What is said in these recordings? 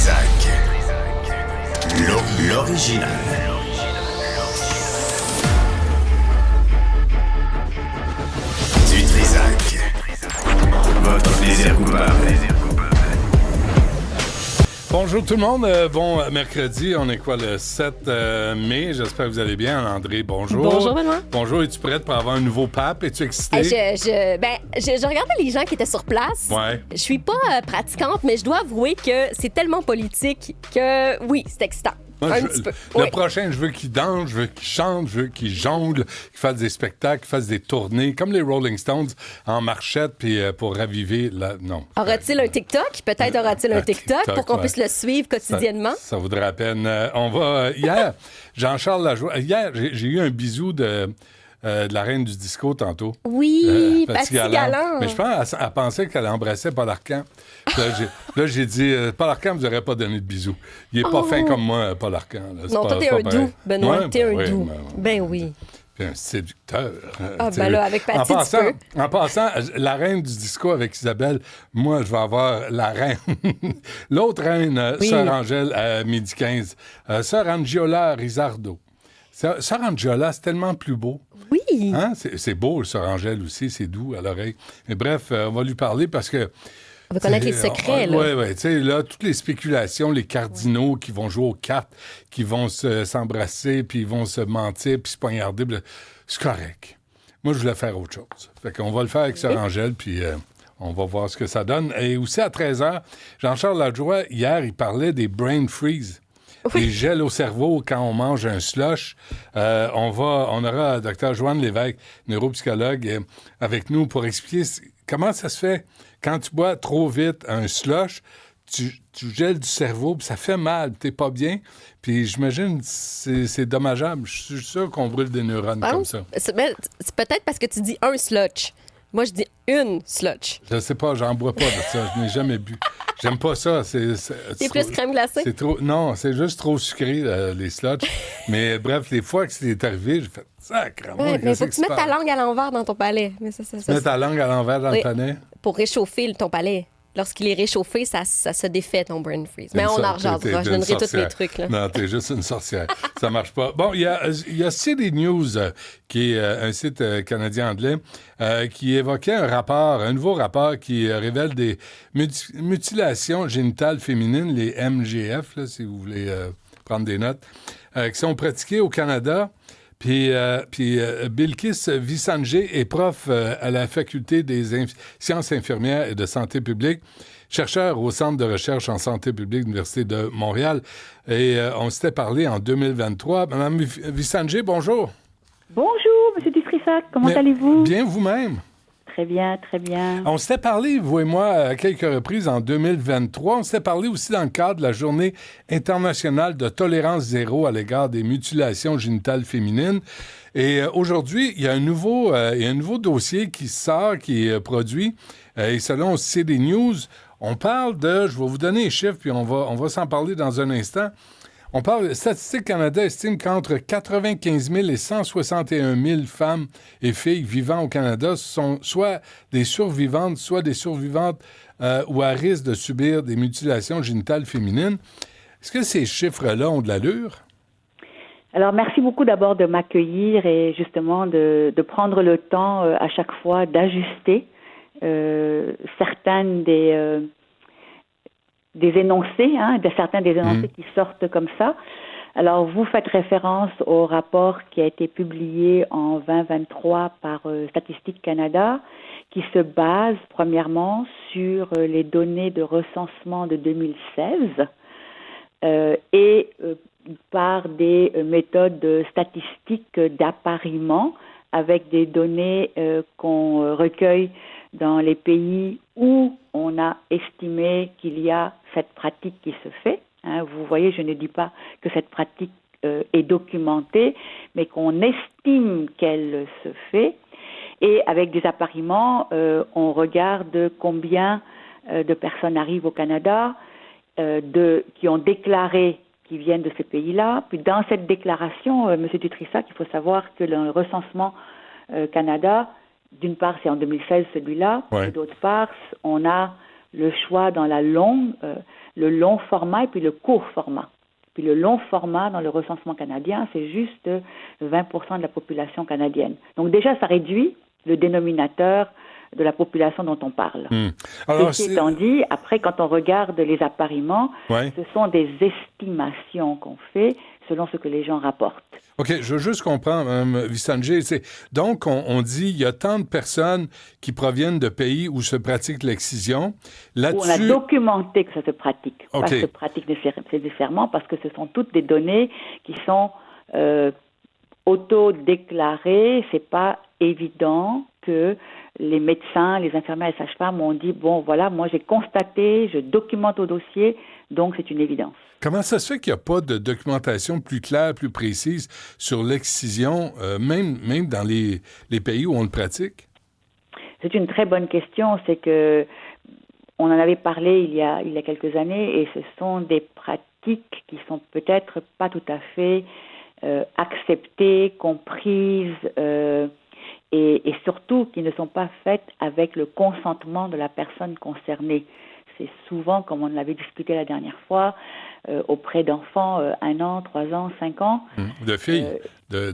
Trisac. L'original. Du Trisac. Votre plaisir coupable. Bonjour tout le monde, bon mercredi, on est quoi le 7 mai, j'espère que vous allez bien. André, bonjour. Bonjour Benoît. Bonjour, es-tu prête pour avoir un nouveau pape? Es-tu excitée? Je regardais les gens qui étaient sur place. Ouais. Je suis pas pratiquante, mais je dois avouer que c'est tellement politique que oui, c'est excitant. Moi, Un petit peu. Le Oui. prochain, je veux qu'il danse, je veux qu'il chante, je veux qu'il jongle, qu'il fasse des spectacles, qu'il fasse des tournées, comme les Rolling Stones en marchette, puis pour raviver la... Non. Aura-t-il un TikTok? Peut-être aura-t-il un TikTok pour qu'on ouais. puisse le suivre quotidiennement. Ça vaudrait la peine. On va... hier, Jean-Charles Lajoie... Hier, j'ai eu un bisou de la reine du disco tantôt. Oui, Patsy Galland. Mais je pense qu'elle pensait qu'elle embrassait Paul Arcand. Là, j'ai dit, Paul Arcand ne vous aurait pas donné de bisous. Il n'est pas fin comme moi, Paul Arcand. Là. Non, toi, t'es un doux, Benoît. T'es un doux. Ben oui. Puis un séducteur. Ah, ben là, avec Patsy, en passant, la reine du disco avec Isabelle, moi, je vais avoir la reine. L'autre reine, Oui. Sœur Angèle, à midi 15. Sœur Angiola Rizardo. Sœur Angiola, c'est tellement plus beau. Oui. Hein? C'est beau, Sœur Angèle aussi, c'est doux à l'oreille. Mais bref, on va lui parler parce que... On va connaître les secrets, là. Oui, tu sais, là, toutes les spéculations, les cardinaux qui vont jouer aux cartes, qui vont s'embrasser, puis ils vont se mentir, puis se poignarder, c'est correct. Moi, je voulais faire autre chose. Fait qu'on va le faire avec Sœur Angèle, puis on va voir ce que ça donne. Et aussi, à 13h, Jean-Charles Lajoie, hier, il parlait des brain freeze. Oui. Les gels au cerveau quand on mange un slush. On aura Dr. Joanne Lévesque, neuropsychologue, avec nous pour expliquer comment ça se fait quand tu bois trop vite un slush, tu gèles du cerveau, puis ça fait mal, t'es pas bien. Puis j'imagine c'est dommageable. Je suis sûr qu'on brûle des neurones comme ça. C'est peut-être parce que tu dis un slotch. Moi, je dis une slotch. Je sais pas, j'en bois pas de ça. Je n'ai jamais bu. J'aime pas ça. T'es plus crème glacée? C'est trop. Non, c'est juste trop sucré, les sluts. Mais bref, les fois que c'est arrivé, j'ai fait sacrément. Ouais, mais il faut que tu mettes ta langue à l'envers dans ton palais. Mais ça, Mets ta langue à l'envers dans le palais. Pour réchauffer ton palais. Lorsqu'il est réchauffé, ça se défait, ton brain freeze. Mais on en regarde. Je donnerai tous les trucs. Là. Non, t'es juste une sorcière. Ça marche pas. Bon, il y a CD News, qui est un site canadien-anglais, qui évoquait un nouveau rapport qui révèle des mutilations génitales féminines, les MGF, là, si vous voulez prendre des notes, qui sont pratiquées au Canada. Puis Bilkis Vissanjé est prof à la Faculté des sciences infirmières et de santé publique, chercheur au Centre de recherche en santé publique de l'Université de Montréal. Et on s'était parlé en 2023. Madame Vissanjé, bonjour. Bonjour, M. Dutrissac. Comment allez-vous? Bien vous-même. Très bien, très bien. On s'était parlé, vous et moi, à quelques reprises en 2023. On s'était parlé aussi dans le cadre de la Journée internationale de tolérance zéro à l'égard des mutilations génitales féminines. Et aujourd'hui, il y a un nouveau dossier qui sort, qui est produit. Et selon CD News, on parle de... Je vais vous donner les chiffres, puis on va s'en parler dans un instant. On parle, Statistique Canada estime qu'entre 95 000 et 161 000 femmes et filles vivant au Canada sont soit des survivantes, ou à risque de subir des mutilations génitales féminines. Est-ce que ces chiffres-là ont de l'allure? Alors, merci beaucoup d'abord de m'accueillir et justement de prendre le temps à chaque fois d'ajuster certaines des énoncés, certains des énoncés qui sortent comme ça. Alors, vous faites référence au rapport qui a été publié en 2023 par Statistique Canada, qui se base premièrement sur les données de recensement de 2016 et par des méthodes statistiques d'appariement avec des données qu'on recueille dans les pays où on a estimé qu'il y a cette pratique qui se fait. Vous voyez, je ne dis pas que cette pratique est documentée, mais qu'on estime qu'elle se fait. Et avec des appariements, on regarde combien de personnes arrivent au Canada, qui ont déclaré qu'ils viennent de ces pays-là. Puis dans cette déclaration, M. Dutrissac, il faut savoir que le recensement Canada, d'une part, c'est en 2016 celui-là, et d'autre part, on a le choix dans la longue le long format et puis le court format. Puis le long format dans le recensement canadien, c'est juste 20% de la population canadienne. Donc déjà, ça réduit le dénominateur de la population dont on parle. Alors, Ceci étant dit, après, quand on regarde les appariements, ce sont des estimations qu'on fait selon ce que les gens rapportent. OK, je veux juste comprendre, Mme Vissanjé. Donc, on dit qu'il y a tant de personnes qui proviennent de pays où se pratique l'excision. Là-dessus... Où on a documenté que ça se pratique. Okay. Pas se pratique nécessairement parce que ce sont toutes des données qui sont auto-déclarées. C'est pas évident que les médecins, les infirmières et sages-femmes ont dit, bon, voilà, moi j'ai constaté, je documente au dossier, donc c'est une évidence. Comment ça se fait qu'il n'y a pas de documentation plus claire, plus précise sur l'excision, même dans les pays où on le pratique? C'est une très bonne question. C'est que on en avait parlé il y a quelques années et ce sont des pratiques qui sont peut-être pas tout à fait acceptées, comprises et surtout qui ne sont pas faites avec le consentement de la personne concernée. C'est souvent, comme on l'avait discuté la dernière fois, auprès d'enfants 1 an, 3 ans, 5 ans. De filles, des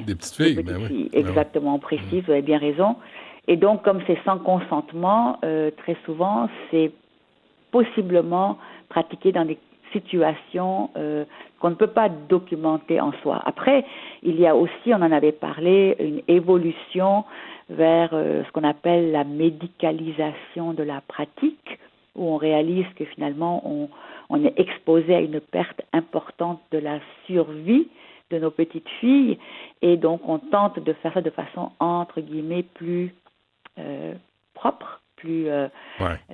petites filles. Filles, exactement, précise, vous avez bien raison. Et donc, comme c'est sans consentement, très souvent, c'est possiblement pratiqué dans des situations qu'on ne peut pas documenter en soi. Après, il y a aussi, on en avait parlé, une évolution vers ce qu'on appelle la médicalisation de la pratique, où on réalise que finalement, on est exposé à une perte importante de la survie de nos petites filles, et donc on tente de faire ça de façon, entre guillemets, plus propre, plus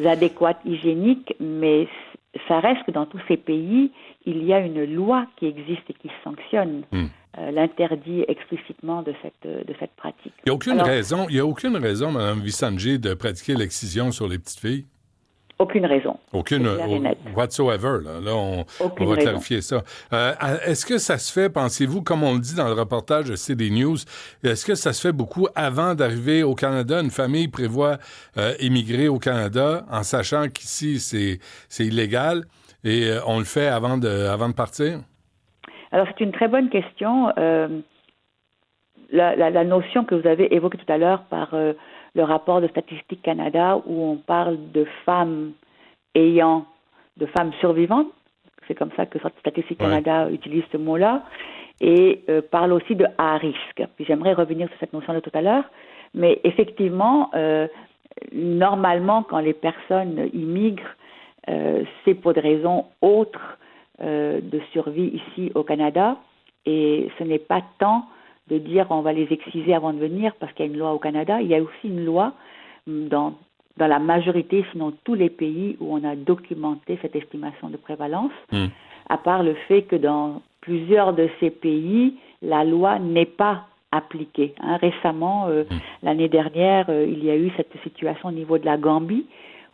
adéquate, hygiénique, mais ça reste que dans tous ces pays, il y a une loi qui existe et qui sanctionne l'interdit explicitement de cette pratique. Il n'y a aucune raison, Mme Vissanjé, de pratiquer l'excision sur les petites filles? Aucune raison. Aucune whatsoever. Là, on va clarifier ça. Est-ce que ça se fait, pensez-vous, comme on le dit dans le reportage de CD News, est-ce que ça se fait beaucoup avant d'arriver au Canada? Une famille prévoit émigrer au Canada en sachant qu'ici, c'est illégal et on le fait avant de partir? Alors, c'est une très bonne question. La notion que vous avez évoquée tout à l'heure par... le rapport de Statistique Canada où on parle de femmes survivantes, c'est comme ça que Statistique Canada utilise ce mot-là, et parle aussi de à risque. Puis j'aimerais revenir sur cette notion-là tout à l'heure, mais effectivement, normalement, quand les personnes immigrent, c'est pour des raisons autres de survie ici au Canada, et ce n'est pas tant de dire on va les exciser avant de venir parce qu'il y a une loi au Canada. Il y a aussi une loi dans la majorité, sinon tous les pays où on a documenté cette estimation de prévalence, à part le fait que dans plusieurs de ces pays, la loi n'est pas appliquée. Récemment, l'année dernière, il y a eu cette situation au niveau de la Gambie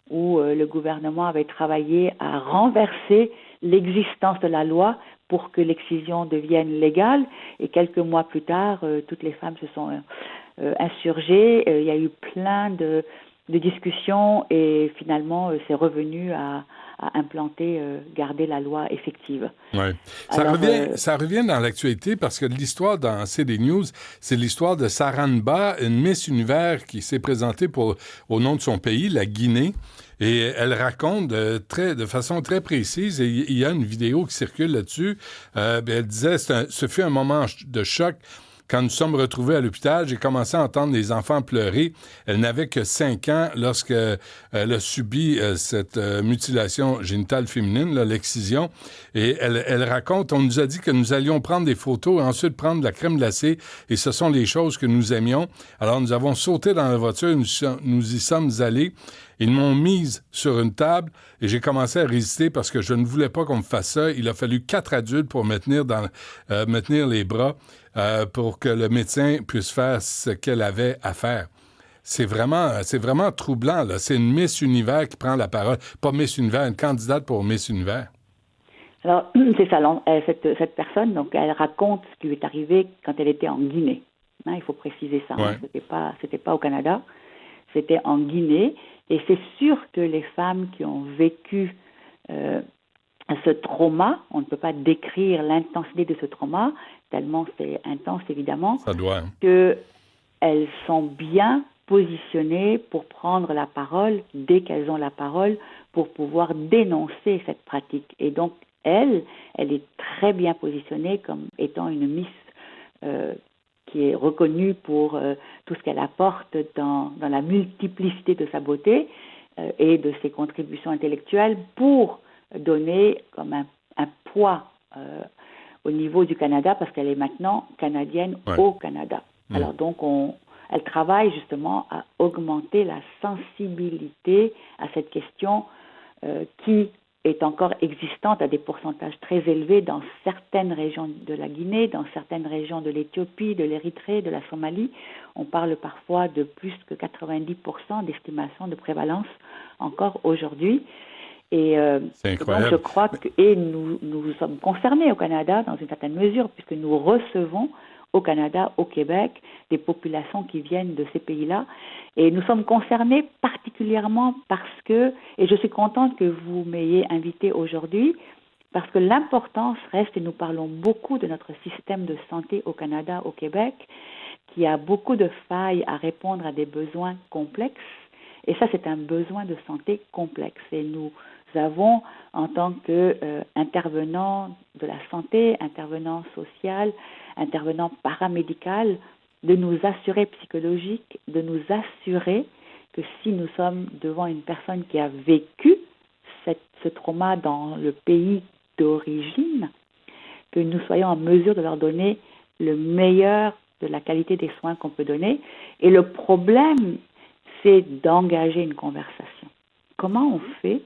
où le gouvernement avait travaillé à renverser l'existence de la loi pour que l'excision devienne légale. Et quelques mois plus tard, toutes les femmes se sont insurgées. Il y a eu plein de discussions et finalement, c'est revenu à implanter, garder la loi effective. Oui. Ça revient dans l'actualité parce que l'histoire dans CD News, c'est l'histoire de Saranba, une Miss Univers qui s'est présentée au nom de son pays, la Guinée. Et elle raconte de façon très précise, et il y a une vidéo qui circule là-dessus, elle disait, ce fut un moment de choc. Quand nous sommes retrouvés à l'hôpital, j'ai commencé à entendre les enfants pleurer. Elle n'avait que 5 ans lorsqu'elle a subi cette mutilation génitale féminine, là, l'excision. Et elle raconte, on nous a dit que nous allions prendre des photos et ensuite prendre de la crème glacée. Et ce sont les choses que nous aimions. Alors, nous avons sauté dans la voiture et nous y sommes allés. Ils m'ont mise sur une table et j'ai commencé à résister parce que je ne voulais pas qu'on me fasse ça. Il a fallu 4 adultes pour me tenir les bras pour que le médecin puisse faire ce qu'elle avait à faire. C'est vraiment troublant, là. C'est une Miss Univers qui prend la parole. Pas Miss Univers, une candidate pour Miss Univers. Alors, c'est ça. Cette personne, donc, elle raconte ce qui lui est arrivé quand elle était en Guinée. Il faut préciser ça. Ouais. C'était pas au Canada. C'était en Guinée. Et c'est sûr que les femmes qui ont vécu ce trauma, on ne peut pas décrire l'intensité de ce trauma, tellement c'est intense évidemment, ça doit, qu'elles sont bien positionnées pour prendre la parole dès qu'elles ont la parole pour pouvoir dénoncer cette pratique. Et donc, elle est très bien positionnée comme étant une Miss qui est reconnue pour tout ce qu'elle apporte dans la multiplicité de sa beauté et de ses contributions intellectuelles pour donner comme un poids au niveau du Canada parce qu'elle est maintenant canadienne au Canada. Alors donc, elle travaille justement à augmenter la sensibilité à cette question qui est encore existante à des pourcentages très élevés dans certaines régions de la Guinée, dans certaines régions de l'Éthiopie, de l'Érythrée, de la Somalie. On parle parfois de plus que 90% d'estimation de prévalence encore aujourd'hui. Et c'est incroyable. Donc je crois que nous sommes concernés au Canada dans une certaine mesure puisque nous recevons au Canada, au Québec, des populations qui viennent de ces pays-là. Et nous sommes concernés particulièrement parce que, et je suis contente que vous m'ayez invité aujourd'hui, parce que l'importance reste, et nous parlons beaucoup de notre système de santé au Canada, au Québec, qui a beaucoup de failles à répondre à des besoins complexes. Et ça, c'est un besoin de santé complexe. Et nous avons, en tant qu'intervenants de la santé, intervenants social, intervenants paramédical, de nous assurer psychologique, de nous assurer que si nous sommes devant une personne qui a vécu ce trauma dans le pays d'origine, que nous soyons en mesure de leur donner le meilleur de la qualité des soins qu'on peut donner. Et le problème, c'est d'engager une conversation. Comment on fait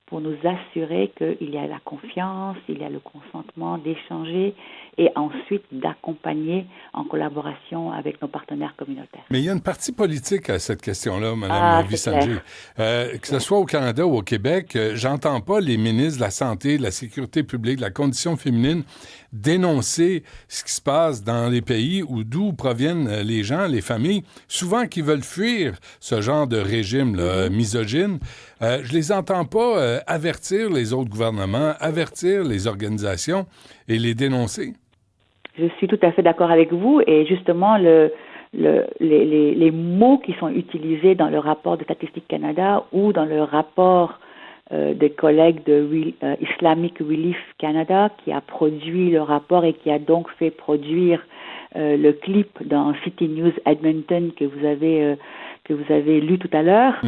pour nous assurer qu'il y a la confiance, il y a le consentement d'échanger et ensuite d'accompagner en collaboration avec nos partenaires communautaires. Mais il y a une partie politique à cette question-là, Mme Visanjé. Que ce soit au Canada ou au Québec, j'entends pas les ministres de la Santé, de la Sécurité publique, de la Condition féminine dénoncer ce qui se passe dans les pays d'où proviennent les gens, les familles, souvent qui veulent fuir ce genre de régime là, misogyne. Je les entends pas avertir les autres gouvernements, avertir les organisations et les dénoncer. Je suis tout à fait d'accord avec vous et justement les mots qui sont utilisés dans le rapport de Statistique Canada ou dans le rapport des collègues de Islamic Relief Canada qui a produit le rapport et qui a donc fait produire le clip dans City News Edmonton que vous avez lu tout à l'heure.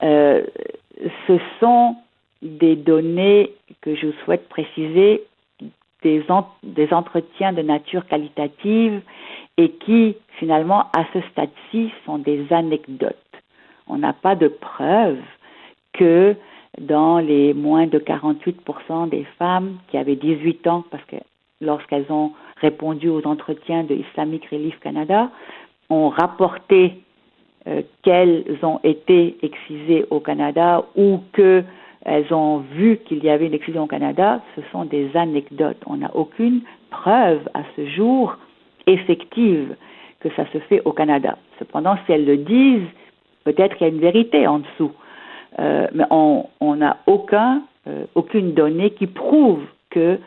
Ce sont des données que je souhaite préciser, des entretiens de nature qualitative et qui, finalement, à ce stade-ci, sont des anecdotes. On n'a pas de preuve que dans les moins de 48% des femmes qui avaient 18 ans, parce que lorsqu'elles ont répondu aux entretiens de Islamic Relief Canada, ont rapporté qu'elles ont été excisées au Canada ou qu'elles ont vu qu'il y avait une excision au Canada, ce sont des anecdotes. On n'a aucune preuve à ce jour effective que ça se fait au Canada. Cependant, si elles le disent, peut-être qu'il y a une vérité en dessous. Mais on n'a aucune donnée qui prouve que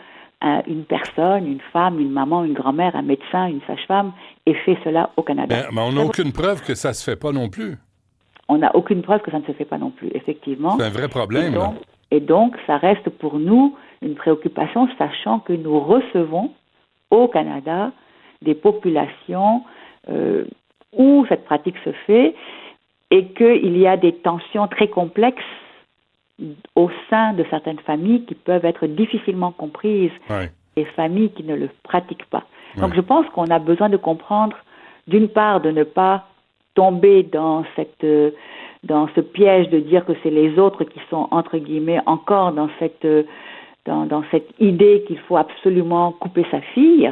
une personne, une femme, une maman, une grand-mère, un médecin, une sage-femme ait fait cela au Canada. Mais on n'a aucune preuve que ça ne se fait pas non plus. On n'a aucune preuve que ça ne se fait pas non plus, effectivement. C'est un vrai problème. Et donc, ça reste pour nous une préoccupation, sachant que nous recevons au Canada des populations où cette pratique se fait et qu'il y a des tensions très complexes au sein de certaines familles qui peuvent être difficilement comprises, et familles qui ne le pratiquent pas. Donc je pense qu'on a besoin de comprendre, d'une part, de ne pas tomber dans ce piège de dire que c'est les autres qui sont, entre guillemets, encore dans cette idée qu'il faut absolument couper sa fille,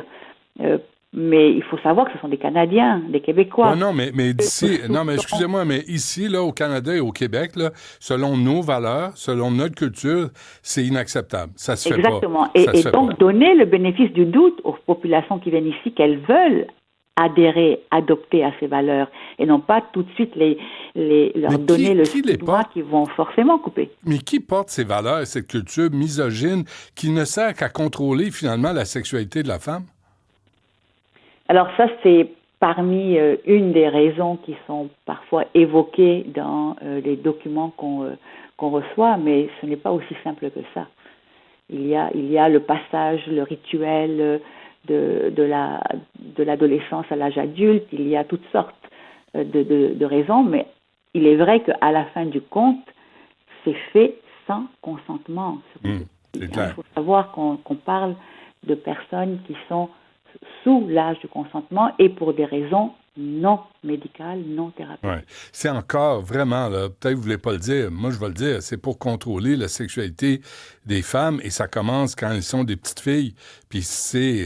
mais il faut savoir que ce sont des Canadiens, des Québécois. Non, mais d'ici, excusez-moi, mais ici, là, au Canada et au Québec, là, selon nos valeurs, selon notre culture, c'est inacceptable. Ça se fait pas. Exactement. Et donc, donner le bénéfice du doute aux populations qui viennent ici, qu'elles veulent adhérer, adopter à ces valeurs et non pas tout de suite leur donner le droit qu'ils vont forcément couper. Mais qui porte ces valeurs, cette culture misogyne qui ne sert qu'à contrôler finalement la sexualité de la femme? Alors ça, c'est parmi une des raisons qui sont parfois évoquées dans les documents qu'on reçoit, mais ce n'est pas aussi simple que ça. Il y a le passage, le rituel de l'adolescence à l'âge adulte, il y a toutes sortes de raisons, mais il est vrai qu'à la fin du compte, c'est fait sans consentement. Il faut savoir qu'on parle de personnes qui sont sous l'âge du consentement et pour des raisons non médicales, non thérapeutiques. Ouais. C'est encore vraiment, là, peut-être que vous ne voulez pas le dire, moi je vais le dire, c'est pour contrôler la sexualité des femmes et ça commence quand elles sont des petites filles. Puis c'est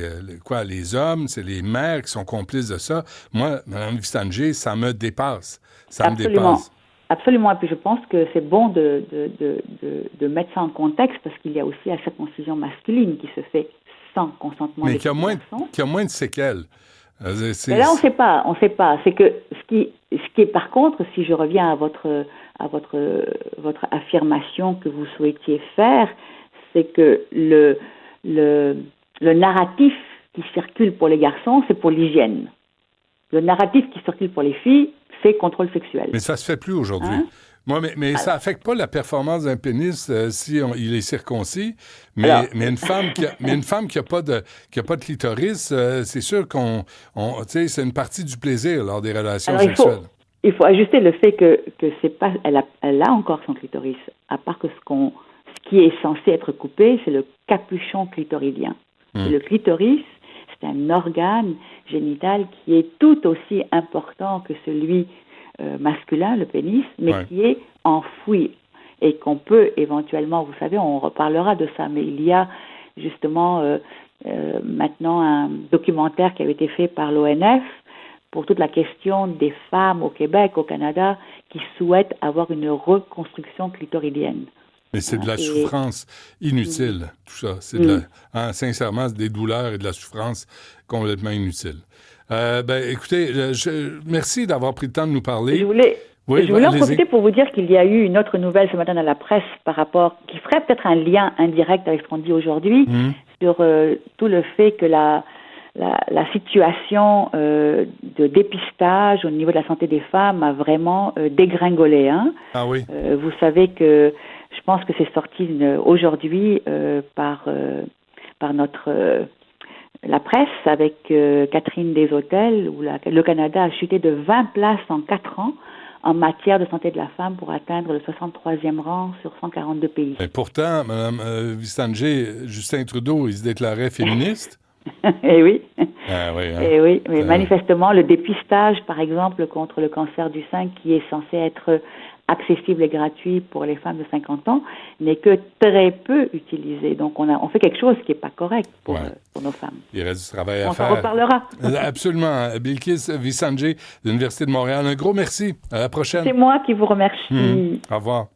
les hommes, c'est les mères qui sont complices de ça. Moi, Mme Vistanger, ça me dépasse. Ça me dépasse. Absolument. Et puis je pense que c'est bon de mettre ça en contexte parce qu'il y a aussi la circoncision masculine qui se fait sans consentement. Mais qui a moins de séquelles. Mais là, on ne sait pas. C'est que ce qui est par contre, si je reviens à votre affirmation que vous souhaitiez faire, c'est que le narratif qui circule pour les garçons, c'est pour l'hygiène. Le narratif qui circule pour les filles, c'est contrôle sexuel. Mais ça se fait plus aujourd'hui. Hein? Mais ça affecte pas la performance d'un pénis si il est circoncis. Mais une femme qui a pas de clitoris, c'est sûr c'est une partie du plaisir lors des relations sexuelles. Il faut ajuster le fait que c'est pas, elle a encore son clitoris. À part que ce qui est censé être coupé, c'est le capuchon clitoridien. Et le clitoris, c'est un organe génital qui est tout aussi important que celui masculin, le pénis, mais qui est enfoui et qu'on peut éventuellement, vous savez, on reparlera de ça, mais il y a justement maintenant un documentaire qui avait été fait par l'ONF pour toute la question des femmes au Québec, au Canada, qui souhaitent avoir une reconstruction clitoridienne. Mais c'est de la souffrance inutile, tout ça. C'est sincèrement, c'est des douleurs et de la souffrance complètement inutiles. Écoutez, merci d'avoir pris le temps de nous parler. Je voulais en profiter pour vous dire qu'il y a eu une autre nouvelle ce matin dans la presse qui ferait peut-être un lien indirect avec ce qu'on dit aujourd'hui, sur tout le fait que la situation de dépistage au niveau de la santé des femmes a vraiment dégringolé. Hein? Ah oui. Vous savez que je pense que c'est sorti aujourd'hui par la presse avec Catherine Desautels, où le Canada a chuté de 20 places en 4 ans en matière de santé de la femme pour atteindre le 63e rang sur 142 pays. Et pourtant, Mme Vistanger, Justin Trudeau, il se déclarait féministe. Eh oui. Ah oui, hein? Eh oui, mais manifestement, le dépistage, par exemple, contre le cancer du sein, qui est censé être accessible et gratuit pour les femmes de 50 ans, n'est que très peu utilisé. Donc, on fait quelque chose qui n'est pas correct pour nos femmes. Il reste du travail à faire. On s'en reparlera. Absolument. Bilkis Vistanger de l'Université de Montréal, un gros merci. À la prochaine. C'est moi qui vous remercie. Au revoir.